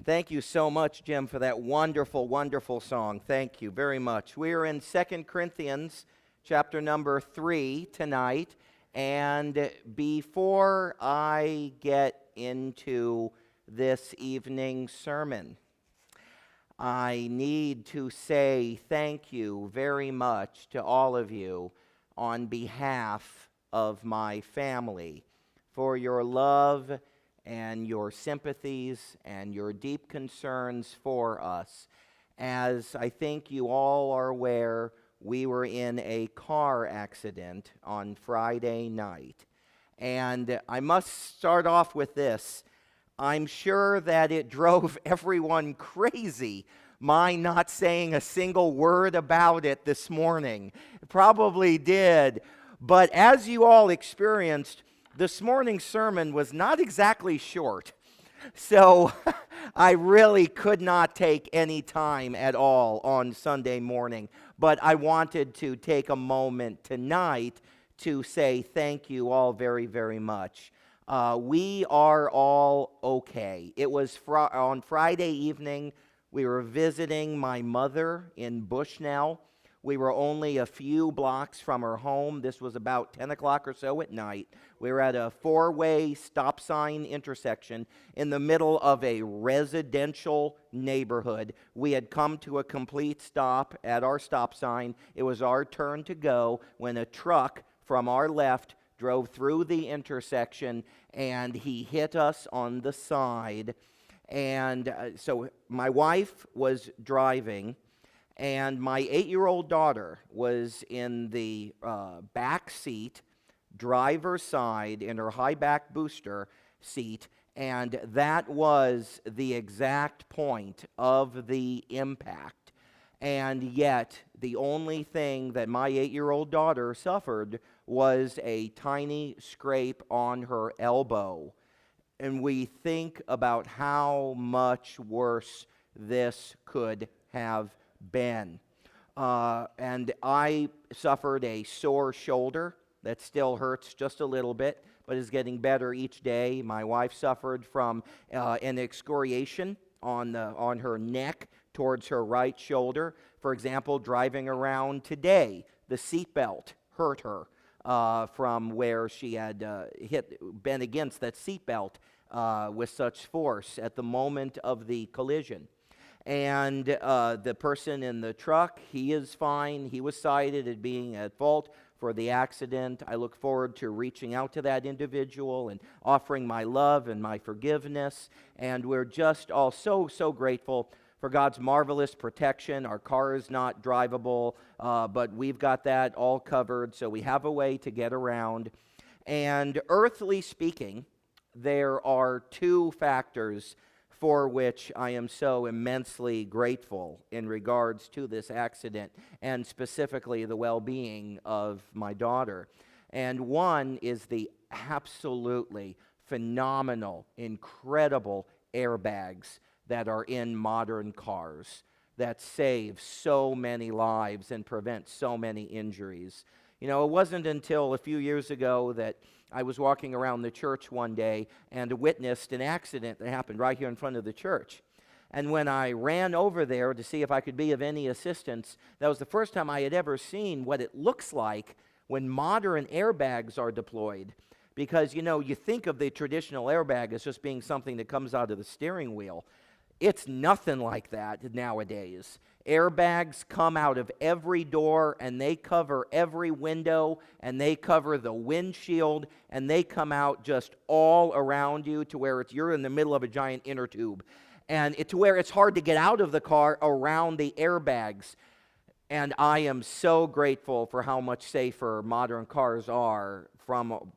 Thank you so much, Jim, for that wonderful, wonderful song. Thank you very much. We're in 2 Corinthians chapter number 3 tonight. And before I get into this evening's sermon, I need to say thank you very much to all of you on behalf of my family for your love and your sympathies and your deep concerns for us. As I think you all are aware, we were in a car accident on Friday night. And I must start off with this. I'm sure that it drove everyone crazy, my not saying a single word about it this morning. It probably did. But as you all experienced, this morning's sermon was not exactly short. So I really could not take any time at all on Sunday morning. But I wanted to take a moment tonight to say thank you all very, very much. We are all okay. It was on Friday evening. We were visiting my mother in Bushnell. We were only a few blocks from her home. This was about 10 o'clock or so at night. We were at a four-way stop sign intersection in the middle of a residential neighborhood. We had come to a complete stop at our stop sign. It was our turn to go when a truck from our left drove through the intersection, and he hit us on the side. And so my wife was driving, and my 8-year-old daughter was in the back seat, driver's side, in her high back booster seat, and that was the exact point of the impact. And yet, the only thing that my 8-year-old daughter suffered was a tiny scrape on her elbow. And we think about how much worse this could have been. And I suffered a sore shoulder that still hurts just a little bit, but is getting better each day. My wife suffered from an excoriation on her neck towards her right shoulder. For example, driving around today, the seatbelt hurt her from where she had been against that seatbelt with such force at the moment of the collision. And the person in the truck, he is fine. He was cited as being at fault for the accident. I look forward to reaching out to that individual and offering my love and my forgiveness. And we're just all so grateful for God's marvelous protection. Our car is not drivable, but we've got that all covered, so we have a way to get around. And earthly speaking, there are two factors for which I am so immensely grateful in regards to this accident, and specifically the well-being of my daughter. And one is the absolutely phenomenal, incredible airbags that are in modern cars that save so many lives and prevent so many injuries. You know, it wasn't until a few years ago that I was walking around the church one day and witnessed an accident that happened right here in front of the church. And when I ran over there to see if I could be of any assistance, that was the first time I had ever seen what it looks like when modern airbags are deployed. Because, you know, you think of the traditional airbag as just being something that comes out of the steering wheel. It's nothing like that nowadays. Airbags come out of every door, and they cover every window, and they cover the windshield, and they come out just all around you to where you're in the middle of a giant inner tube. And to where it's hard to get out of the car around the airbags. And I am so grateful for how much safer modern cars are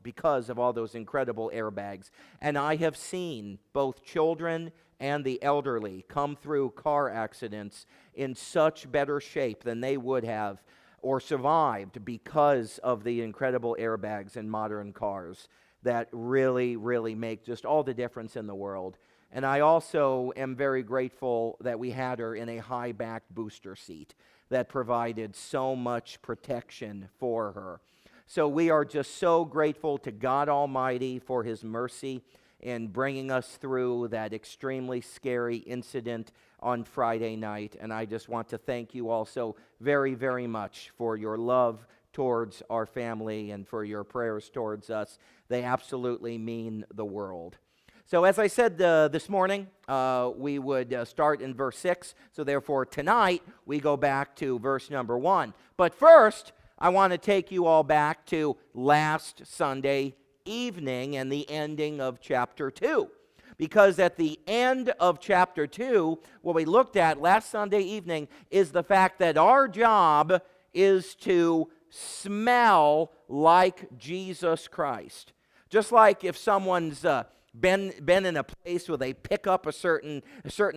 because of all those incredible airbags. And I have seen both children and the elderly come through car accidents in such better shape than they would have or survived because of the incredible airbags in modern cars that really, really make just all the difference in the world. And I also am very grateful that we had her in a high-backed booster seat that provided so much protection for her. So we are just so grateful to God Almighty for His mercy in bringing us through that extremely scary incident on Friday night. And I just want to thank you all so very, very much for your love towards our family and for your prayers towards us. They absolutely mean the world. So as I said this morning, we would start in verse 6. So therefore tonight we go back to verse number 1. But first, I want to take you all back to last Sunday evening and the ending of chapter 2. Because at the end of chapter 2, what we looked at last Sunday evening is the fact that our job is to smell like Jesus Christ. Just like if someone's been in a place where they pick up a certain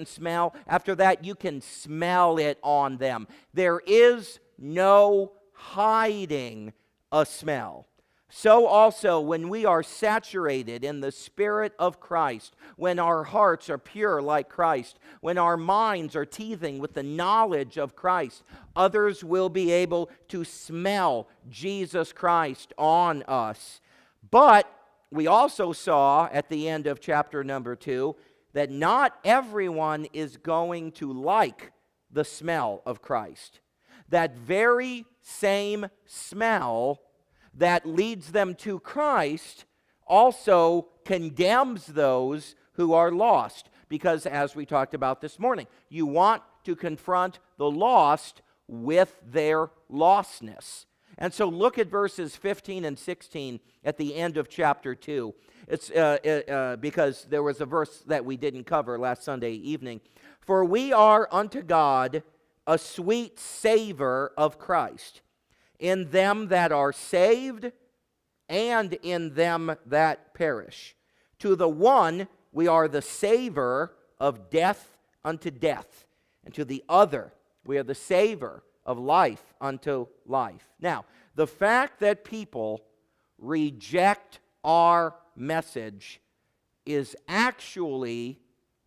smell, after that you can smell it on them. There is no hiding a smell. So also, when we are saturated in the Spirit of Christ, when our hearts are pure like Christ, when our minds are teething with the knowledge of Christ, others will be able to smell Jesus Christ on us. But we also saw at the end of chapter number 2 that not everyone is going to like the smell of Christ. That very same smell that leads them to Christ also condemns those who are lost. Because as we talked about this morning, you want to confront the lost with their lostness. And so look at verses 15 and 16 at the end of chapter 2. It's because there was a verse that we didn't cover last Sunday evening. For we are unto God a sweet savor of Christ in them that are saved and in them that perish. To the one we are the savor of death unto death, and to the other we are the savor of life unto life. Now, the fact that people reject our message is actually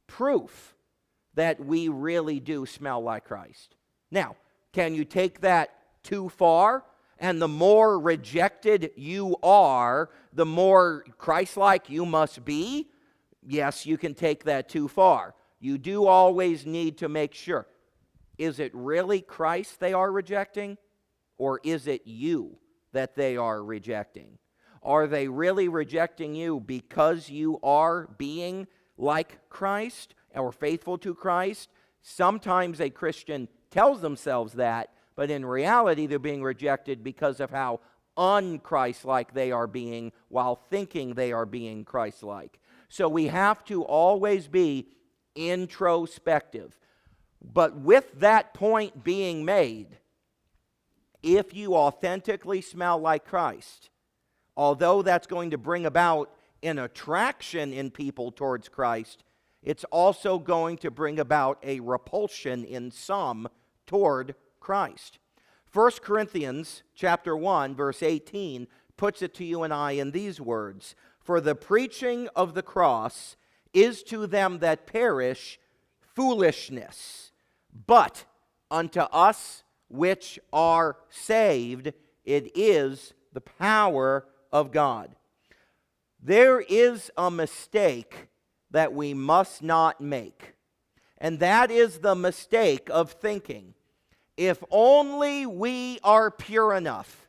proof that we really do smell like Christ. Now, can you take that too far? And the more rejected you are, the more Christ-like you must be? Yes, you can take that too far. You do always need to make sure. Is it really Christ they are rejecting? Or is it you that they are rejecting? Are they really rejecting you because you are being like Christ or faithful to Christ? Sometimes a Christian tells themselves that, but in reality they're being rejected because of how un-Christ-like they are being while thinking they are being Christ-like. So we have to always be introspective. But with that point being made, if you authentically smell like Christ, although that's going to bring about an attraction in people towards Christ, it's also going to bring about a repulsion in some toward Christ. 1 Corinthians chapter 1, verse 18 puts it to you and I in these words, For the preaching of the cross is to them that perish foolishness, but unto us which are saved, it is the power of God. There is a mistake that we must not make, and that is the mistake of thinking, if only we are pure enough,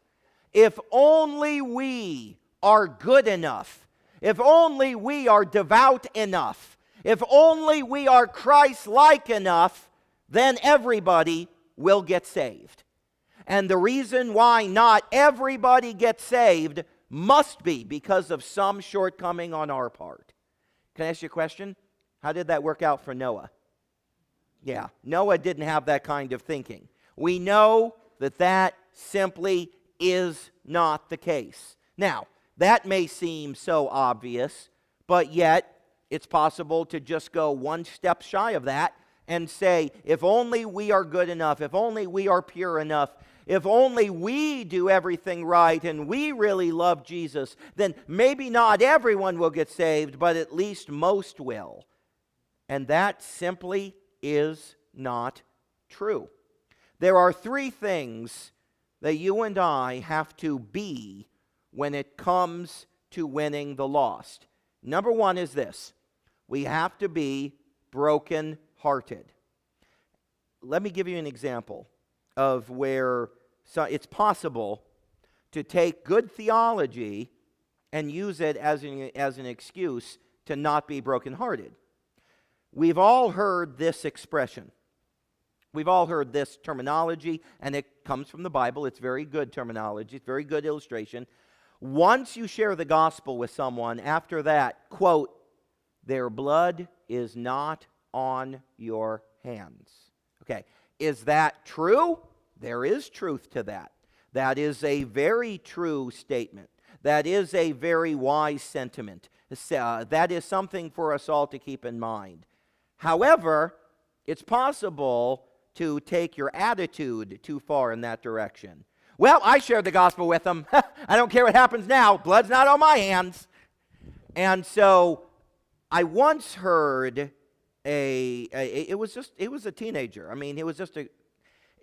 if only we are good enough, if only we are devout enough, if only we are Christ-like enough, then everybody will get saved. And the reason why not everybody gets saved must be because of some shortcoming on our part. Can I ask you a question? How did that work out for Noah? Yeah, Noah didn't have that kind of thinking. We know that that simply is not the case. Now, that may seem so obvious, but yet it's possible to just go one step shy of that and say, if only we are good enough, if only we are pure enough, if only we do everything right and we really love Jesus, then maybe not everyone will get saved, but at least most will. And that simply is not true. There are three things that you and I have to be when it comes to winning the lost. Number one is this: we have to be broken-hearted. Let me give you an example of where it's possible to take good theology and use it as an excuse to not be brokenhearted. We've all heard this expression. We've all heard this terminology, and it comes from the Bible. It's very good terminology. It's very good illustration. Once you share the gospel with someone, after that, quote, their blood is not on your hands. Okay, is that true? There is truth to that. That is a very true statement. That is a very wise sentiment. That is something for us all to keep in mind. However, it's possible to take your attitude too far in that direction. Well, I shared the gospel with them. I don't care what happens now. Blood's not on my hands. And so I once heard it was a teenager. I mean, he was just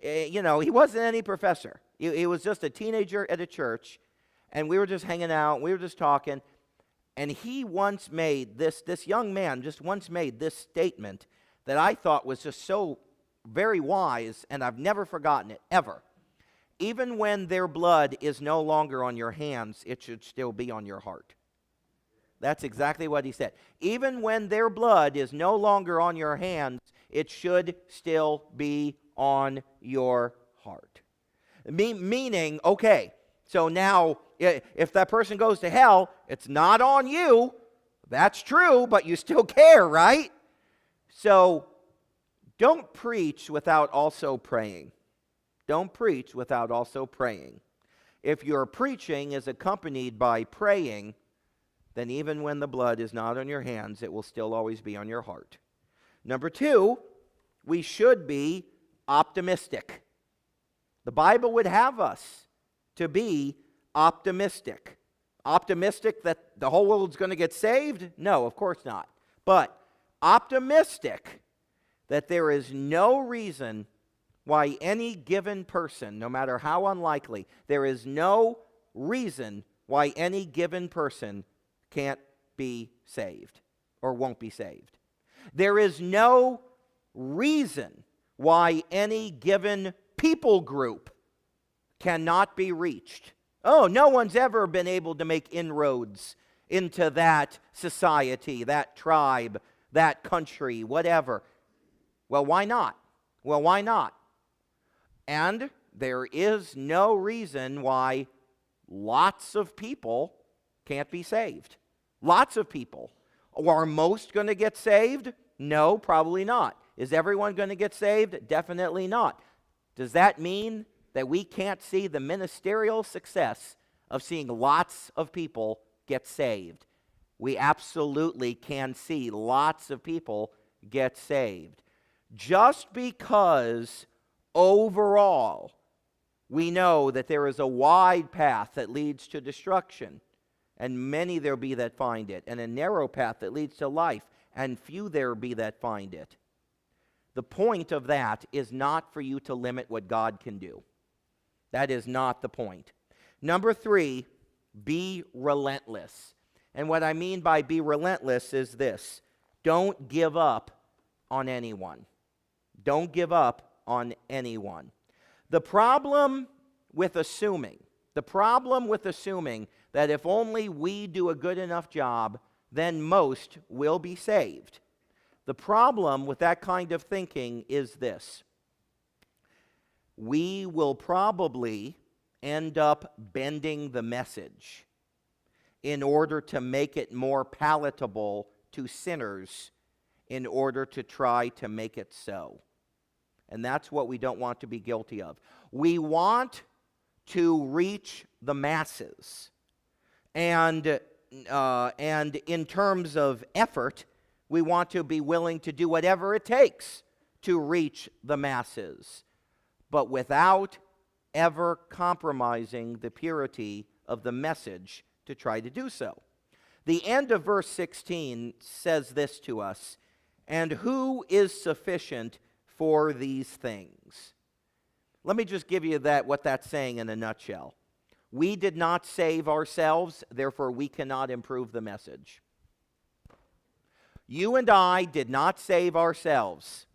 he wasn't any professor. He was just a teenager at a church, and we were just hanging out, we were just talking, and he once made this young man just once made this statement that I thought was just so very wise, and I've never forgotten it, ever. Even when their blood is no longer on your hands, it should still be on your heart. That's exactly what he said. Even when their blood is no longer on your hands, it should still be on your heart. Meaning, okay, so now if that person goes to hell, it's not on you. That's true, but you still care, right? So don't preach without also praying. Don't preach without also praying. If your preaching is accompanied by praying, then even when the blood is not on your hands, it will still always be on your heart. Number two, we should be optimistic. The Bible would have us to be optimistic. Optimistic that the whole world's going to get saved? No, of course not. But optimistic that there is no reason why any given person, no matter how unlikely, there is no reason why any given person can't be saved or won't be saved. There is no reason why any given people group cannot be reached. Oh, no one's ever been able to make inroads into that society, that tribe, that country, whatever. Well, why not? Well, why not? And there is no reason why lots of people can't be saved. Lots of people. Are most going to get saved? No, probably not. Is everyone going to get saved? Definitely not. Does that mean that we can't see the ministerial success of seeing lots of people get saved? We absolutely can see lots of people get saved. Just because overall we know that there is a wide path that leads to destruction, and many there be that find it, and a narrow path that leads to life, and few there be that find it. The point of that is not for you to limit what God can do. That is not the point. Number three, be relentless. And what I mean by be relentless is this: don't give up on anyone. Don't give up on anyone. The problem with assuming that if only we do a good enough job, then most will be saved. The problem with that kind of thinking is this: we will probably end up bending the message in order to make it more palatable to sinners, in order to try to make it so. And that's what we don't want to be guilty of. We want to reach the masses. And in terms of effort, we want to be willing to do whatever it takes to reach the masses, but without ever compromising the purity of the message to try to do so. The end of verse 16 says this to us: and who is sufficient for these things? Let me just give you what that's saying in a nutshell. We did not save ourselves, therefore we cannot improve the message. You and I did not save ourselves.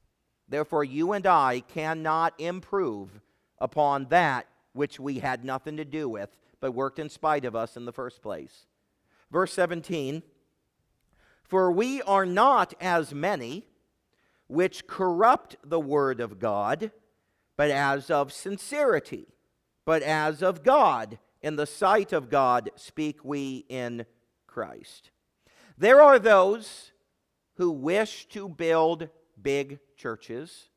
Therefore, you and I cannot improve upon that which we had nothing to do with, but worked in spite of us in the first place. Verse 17, for we are not as many which corrupt the word of God, but as of sincerity, but as of God, in the sight of God speak we in Christ. There are those who wish to build big churches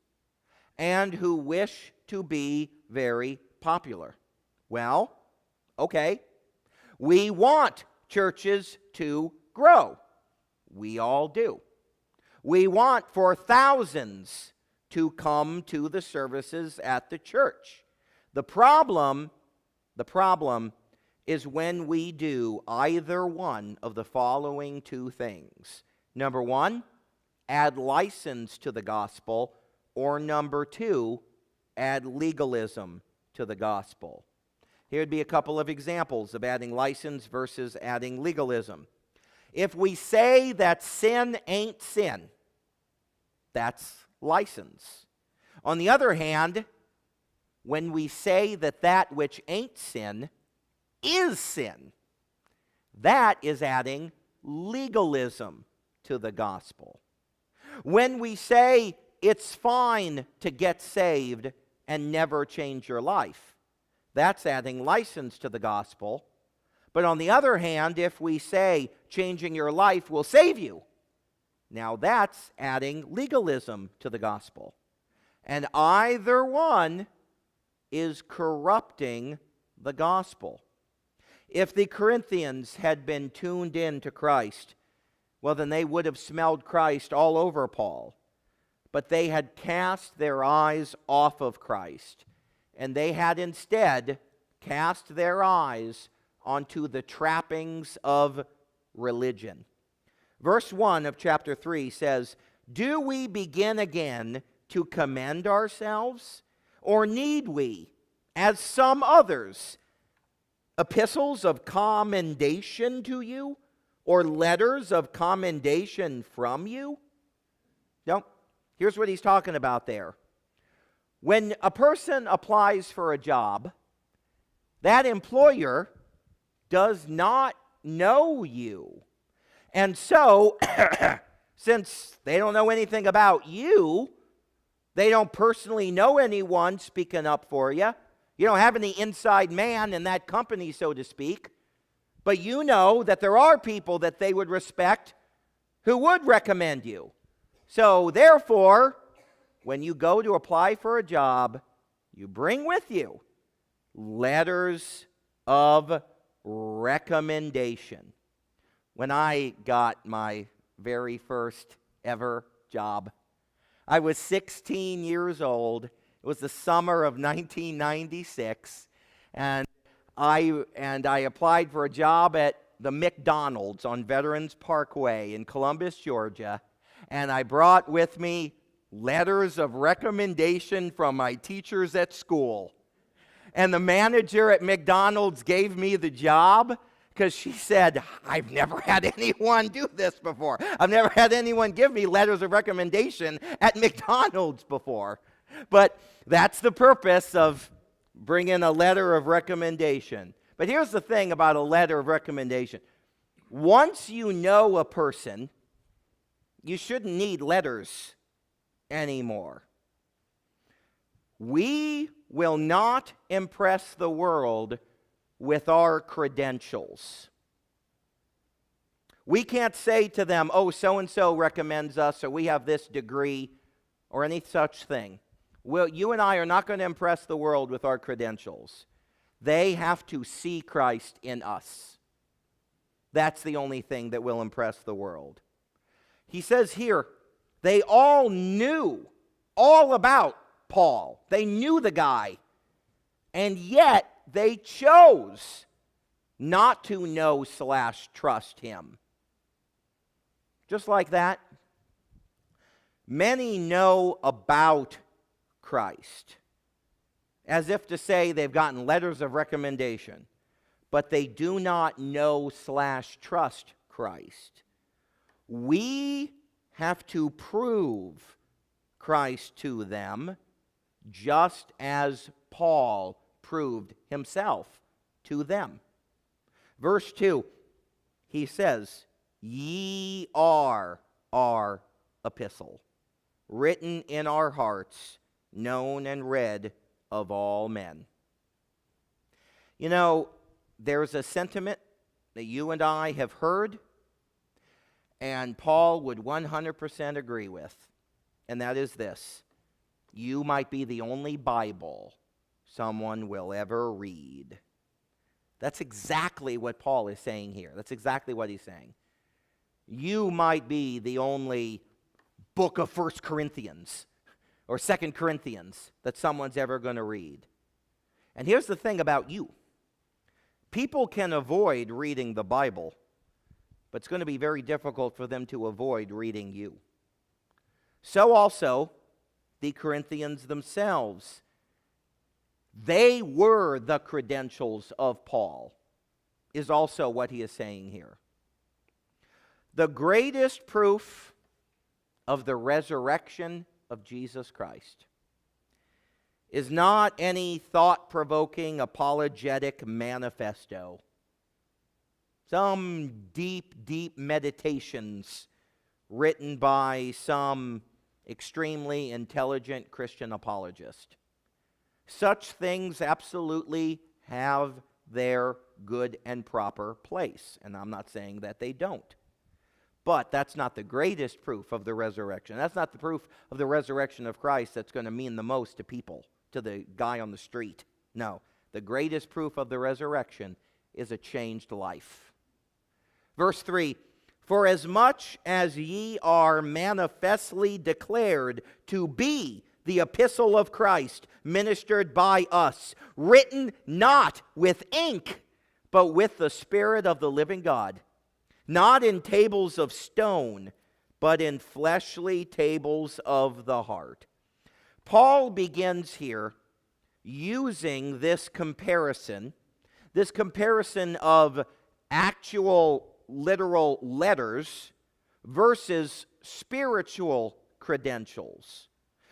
and who wish to be very popular. Well, okay, we want churches to grow. We all do. We want for thousands to come to the services at the church. The problem is when we do either one of the following two things. Number one, add license to the gospel, or number two, add legalism to the gospel. Here'd be a couple of examples of adding license versus adding legalism. If we say that sin ain't sin, that's license. On the other hand, when we say that that which ain't sin is sin, that is adding legalism to the gospel. When we say it's fine to get saved and never change your life, that's adding license to the gospel. But on the other hand, if we say changing your life will save you, now that's adding legalism to the gospel. And either one is corrupting the gospel. If the Corinthians had been tuned in to Christ, well, then they would have smelled Christ all over Paul. But they had cast their eyes off of Christ, and they had instead cast their eyes onto the trappings of religion. Verse 1 of chapter 3 says, do we begin again to commend ourselves, or need we, as some others, epistles of commendation to you, or letters of commendation from you? No. Here's what he's talking about there. When a person applies for a job, that employer does not know you. And so, since they don't know anything about you, they don't personally know anyone speaking up for you. You don't have any inside man in that company, so to speak. But you know that there are people that they would respect who would recommend you. So, therefore, when you go to apply for a job, you bring with you letters of recommendation. When I got my very first ever job, I was 16 years old. It was the summer of 1996, and I applied for a job at the McDonald's on Veterans Parkway in Columbus, Georgia, and I brought with me letters of recommendation from my teachers at school. And the manager at McDonald's gave me the job because she said, I've never had anyone do this before. I've never had anyone give me letters of recommendation at McDonald's before. But that's the purpose of bringing a letter of recommendation. But here's the thing about a letter of recommendation. Once you know a person, you shouldn't need letters anymore. We will not impress the world with our credentials. We can't say to them, oh, so-and-so recommends us, or we have this degree, or any such thing. Well, you and I are not going to impress the world with our credentials. They have to see Christ in us. That's the only thing that will impress the world. He says here, they all knew all about Paul. They knew the guy. And yet, they chose not to know/trust him. Just like that, many know about Christ, as if to say they've gotten letters of recommendation, but they do not know/trust Christ. We have to prove Christ to them, just as Paul proved himself to them. Verse 2, he says, "Ye are our epistle, written in our hearts, known and read of all men." You know, there's a sentiment that you and I have heard, and Paul would 100% agree with, and that is this: you might be the only Bible someone will ever read. That's exactly what Paul is saying here. That's exactly what he's saying. You might be the only book of 1 Corinthians or 2 Corinthians that someone's ever going to read. And here's the thing about you. People can avoid reading the Bible, but it's going to be very difficult for them to avoid reading you. So also, the Corinthians themselves. They were the credentials of Paul, is also what he is saying here. The greatest proof of the resurrection of Jesus Christ is not any thought-provoking apologetic manifesto, some deep, deep meditations written by some extremely intelligent Christian apologist. Such things absolutely have their good and proper place, and I'm not saying that they don't. But that's not the greatest proof of the resurrection. That's not the proof of the resurrection of Christ that's going to mean the most to people, to the guy on the street. No, the greatest proof of the resurrection is a changed life. Verse 3, "For as much as ye are manifestly declared to be the epistle of Christ, ministered by us, written not with ink, but with the Spirit of the living God, not in tables of stone, but in fleshly tables of the heart." Paul begins here using this comparison of actual literal letters versus spiritual credentials.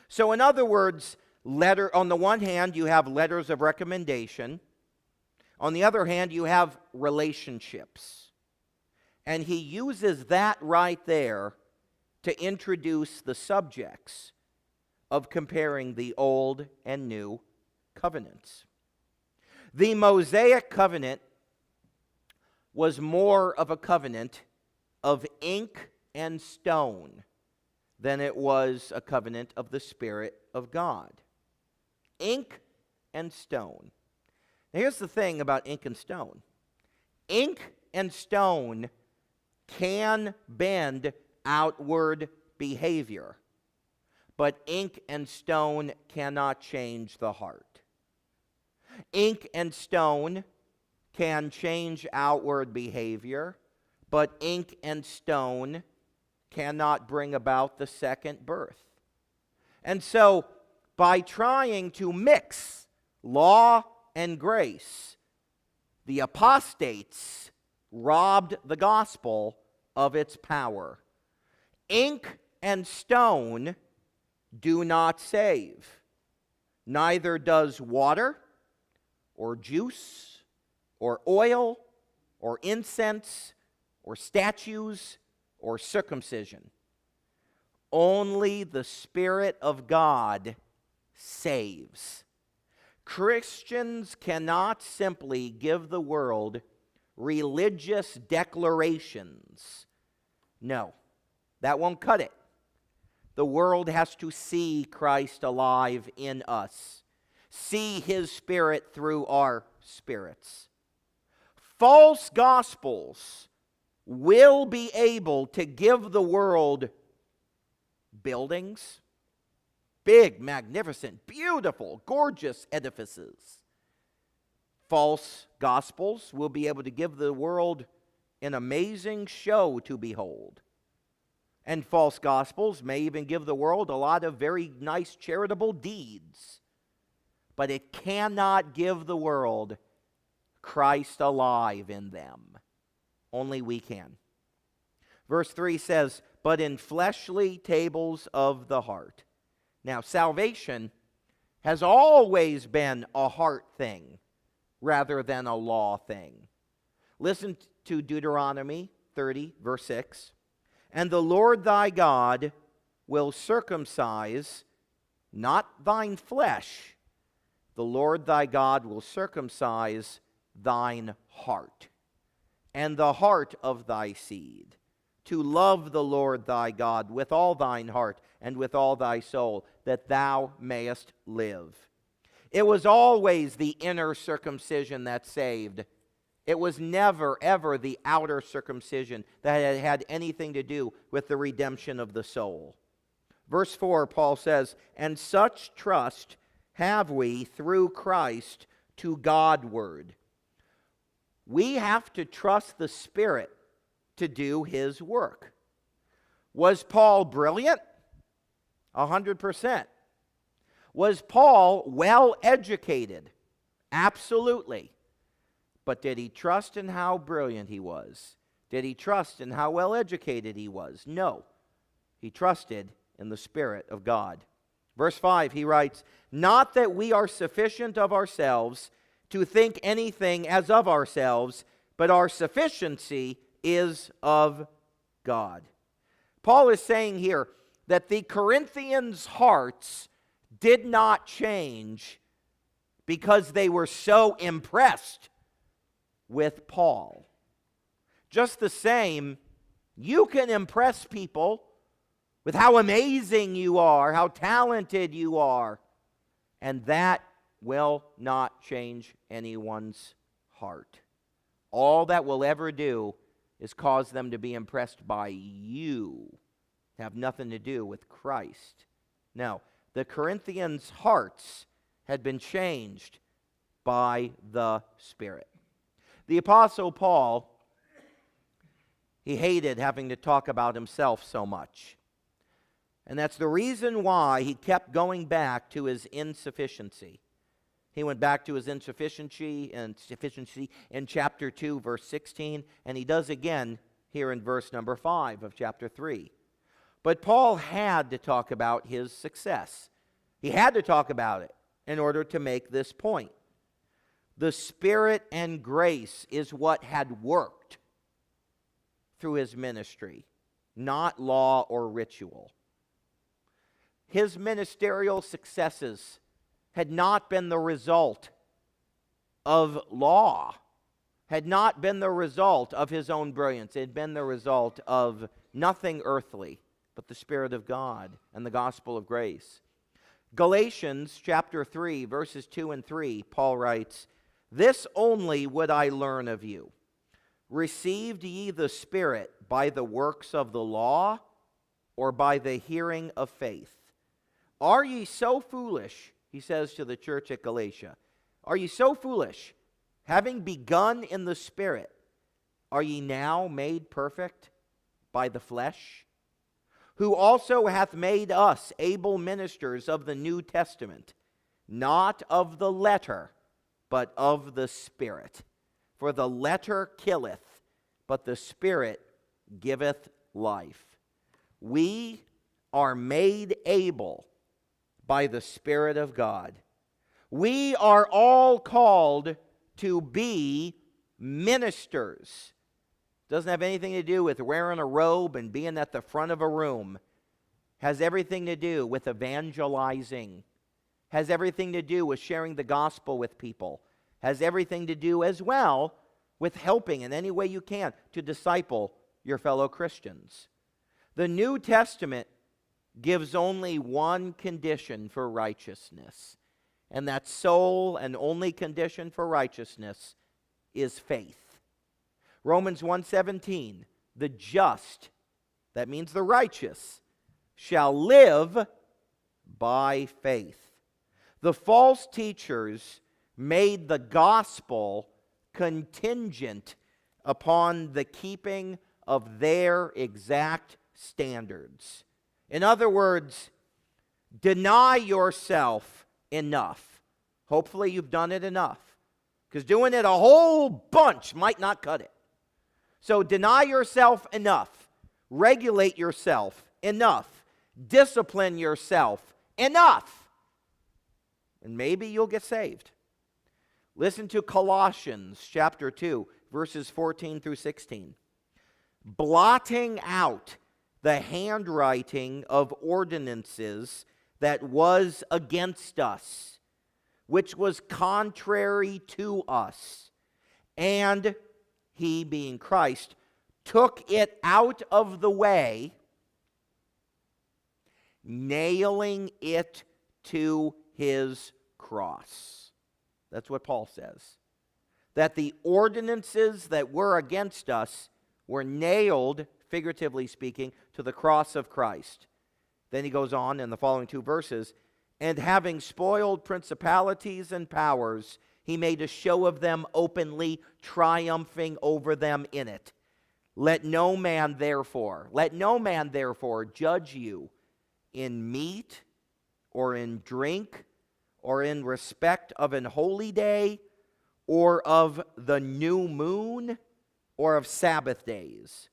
So in other words, on the one hand, you have letters of recommendation. On the other hand, you have relationships. And he uses that right there to introduce the subjects of comparing the Old and New covenants. The Mosaic covenant was more of a covenant of ink and stone than it was a covenant of the Spirit of God. Ink and stone. Now here's the thing about ink and stone. Ink and stone can bend outward behavior, but ink and stone cannot change the heart. Ink and stone can change outward behavior, but ink and stone cannot bring about the second birth. And so, by trying to mix law and grace, the apostates robbed the gospel of its power. Ink and stone do not save. Neither does water, or juice, or oil, or incense, or statues, or circumcision. Only the Spirit of God saves. Christians cannot simply give the world religious declarations. No, that won't cut it. The world has to see Christ alive in us, see His Spirit through our spirits. False gospels will be able to give the world buildings, big, magnificent, beautiful, gorgeous edifices. False gospels will be able to give the world an amazing show to behold. And false gospels may even give the world a lot of very nice charitable deeds. But it cannot give the world Christ alive in them. Only we can. Verse 3 says, but in fleshly tables of the heart. Now, salvation has always been a heart thing rather than a law thing. Listen to Deuteronomy 30, verse 6. And the Lord thy God will circumcise not thine flesh, the Lord thy God will circumcise thine heart, and the heart of thy seed, to love the Lord thy God with all thine heart and with all thy soul, that thou mayest live. It was always the inner circumcision that saved. It was never, ever the outer circumcision that had anything to do with the redemption of the soul. Verse 4, Paul says, and such trust have we through Christ to Godward. We have to trust the Spirit to do His work. Was Paul brilliant? 100%. Was Paul well educated? Absolutely. But did he trust in how brilliant he was? Did he trust in how well educated he was? No. He trusted in the Spirit of God. Verse 5, he writes, not that we are sufficient of ourselves to think anything as of ourselves, but our sufficiency is of God. Paul is saying here that the Corinthians' hearts did not change because they were so impressed with Paul. Just the same, you can impress people with how amazing you are, how talented you are, and that will not change anyone's heart. All that will ever do is cause them to be impressed by you, have nothing to do with Christ. Now, the Corinthians' hearts had been changed by the Spirit. The Apostle Paul, he hated having to talk about himself so much. And that's the reason why he kept going back to his insufficiency. He went back to his insufficiency in chapter 2, verse 16, and he does again here in verse number 5 of chapter 3. But Paul had to talk about his success. He had to talk about it in order to make this point. The Spirit and grace is what had worked through his ministry, not law or ritual. His ministerial successes had not been the result of law, had not been the result of his own brilliance. It had been the result of nothing earthly but the Spirit of God and the gospel of grace. Galatians chapter 3, verses 2 and 3, Paul writes, this only would I learn of you. Received ye the Spirit by the works of the law, or by the hearing of faith? Are ye so foolish, he says to the church at Galatia, are ye so foolish, having begun in the Spirit, are ye now made perfect by the flesh? Who also hath made us able ministers of the New Testament, not of the letter, but of the Spirit. For the letter killeth, but the Spirit giveth life. We are made able by the Spirit of God. We are all called to be ministers. Doesn't have anything to do with wearing a robe and being at the front of a room. Has everything to do with evangelizing. Has everything to do with sharing the gospel with people. Has everything to do as well with helping in any way you can to disciple your fellow Christians. The New Testament gives only one condition for righteousness, and that sole and only condition for righteousness is faith. Romans 1:17, the just, that means the righteous, shall live by faith. The false teachers made the gospel contingent upon the keeping of their exact standards. In other words, deny yourself enough. Hopefully you've done it enough, because doing it a whole bunch might not cut it. So deny yourself enough. Regulate yourself. Enough. Discipline yourself. Enough. And maybe you'll get saved. Listen to Colossians chapter 2, verses 14 through 16. Blotting out the handwriting of ordinances that was against us, which was contrary to us. And he, being Christ, took it out of the way, nailing it to his cross. That's what Paul says. That the ordinances that were against us were nailed, figuratively speaking, to the cross of Christ. Then he goes on in the following two verses, and having spoiled principalities and powers, he made a show of them openly, triumphing over them in it. Let no man therefore judge you in meat or in drink or in respect of an holy day or of the new moon or of Sabbath days.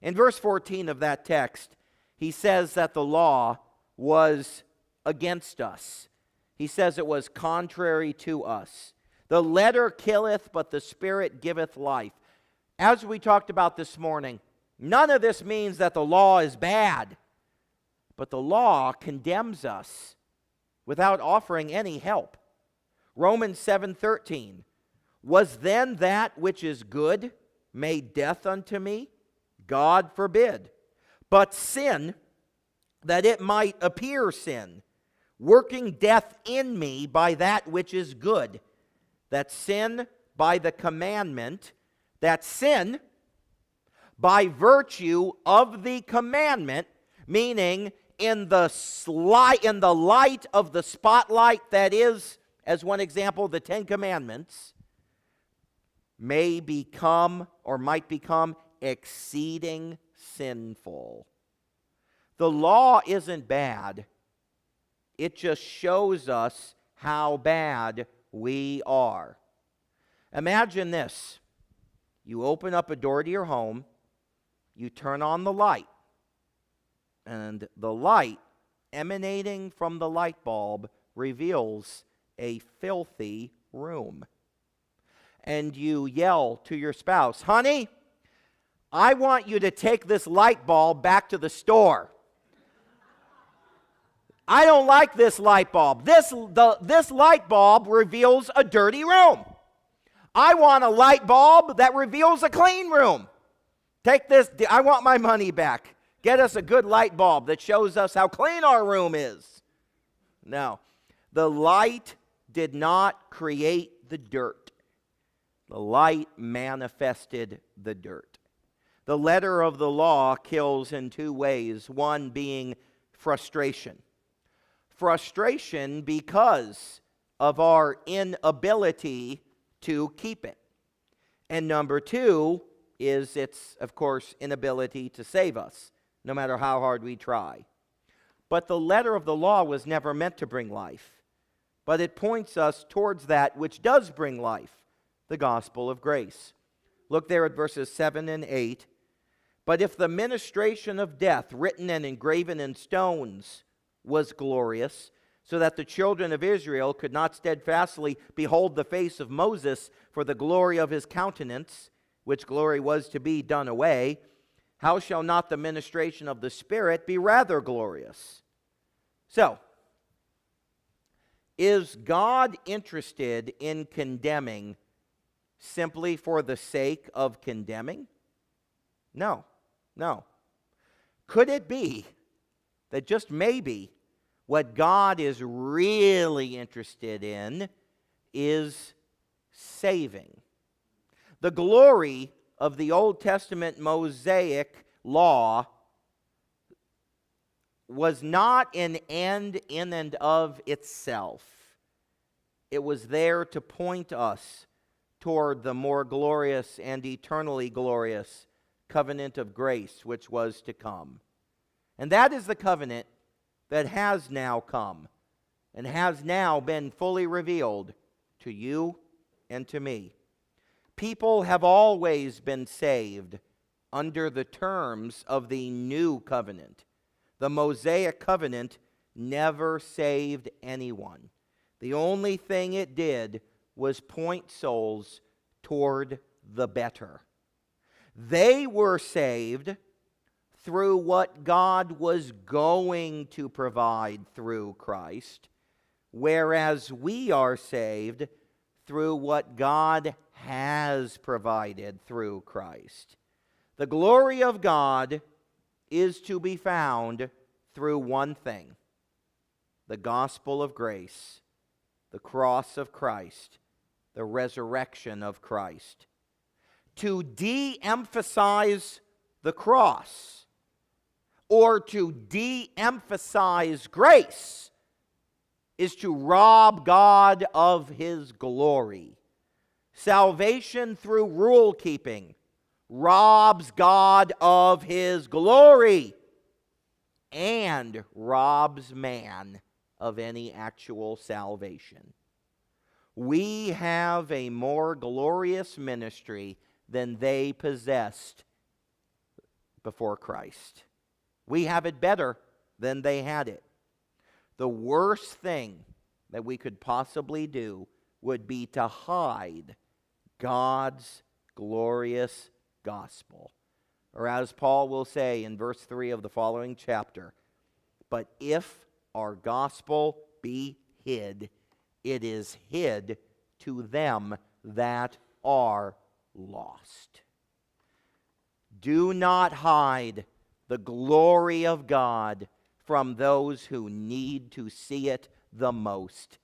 In verse 14 of that text, he says that the law was against us. He says it was contrary to us. The letter killeth, but the Spirit giveth life. As we talked about this morning, none of this means that the law is bad, but the law condemns us without offering any help. Romans 7:13, was then that which is good made death unto me? God forbid. But sin, that it might appear sin, working death in me by that which is good, that sin by the commandment, that sin by virtue of the commandment, meaning in the light of the spotlight that is, as one example, the Ten Commandments, may become or might become exceeding sinful. The law isn't bad. It just shows us how bad we are. Imagine this. You open up a door to your home, you turn on the light, and the light emanating from the light bulb reveals a filthy room. And you yell to your spouse, honey, I want you to take this light bulb back to the store. I don't like this light bulb. This light bulb reveals a dirty room. I want a light bulb that reveals a clean room. Take this, I want my money back. Get us a good light bulb that shows us how clean our room is. No, the light did not create the dirt. The light manifested the dirt. The letter of the law kills in two ways, one being frustration. Frustration because of our inability to keep it. And number two is its, of course, inability to save us, no matter how hard we try. But the letter of the law was never meant to bring life, but it points us towards that which does bring life, the gospel of grace. Look there at verses 7 and 8. But if the ministration of death, written and engraven in stones, was glorious, so that the children of Israel could not steadfastly behold the face of Moses for the glory of his countenance, which glory was to be done away, how shall not the ministration of the Spirit be rather glorious? So, is God interested in condemning simply for the sake of condemning? No. Could it be that just maybe what God is really interested in is saving? The glory of the Old Testament Mosaic law was not an end in and of itself. It was there to point us toward the more glorious and eternally glorious covenant of grace which was to come. And that is the covenant that has now come and has now been fully revealed to you and to me. People have always been saved under the terms of the new covenant. The Mosaic covenant never saved anyone. The only thing it did was point souls toward the better. They were saved through what God was going to provide through Christ, whereas we are saved through what God has provided through Christ. The glory of God is to be found through one thing: the gospel of grace, the cross of Christ, the resurrection of Christ. To de-emphasize the cross or to de-emphasize grace is to rob God of His glory. Salvation through rule keeping robs God of His glory and robs man of any actual salvation. We have a more glorious ministry than they possessed before Christ. We have it better than they had it. The worst thing that we could possibly do would be to hide God's glorious gospel. Or as Paul will say in verse 3 of the following chapter, "But if our gospel be hid, it is hid to them that are lost." Do not hide the glory of God from those who need to see it the most.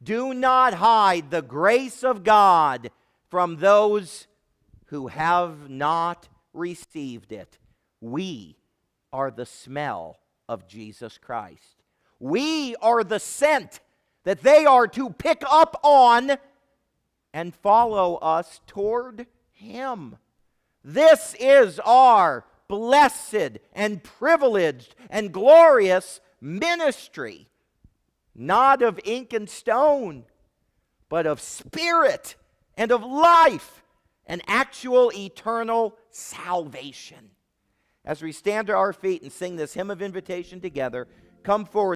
Do not hide the grace of God from those who have not received it. We are the smell of Jesus Christ. We are the scent that they are to pick up on and follow us toward Him. This is our blessed and privileged and glorious ministry, not of ink and stone, but of spirit and of life and actual eternal salvation. As we stand to our feet and sing this hymn of invitation together, come forward.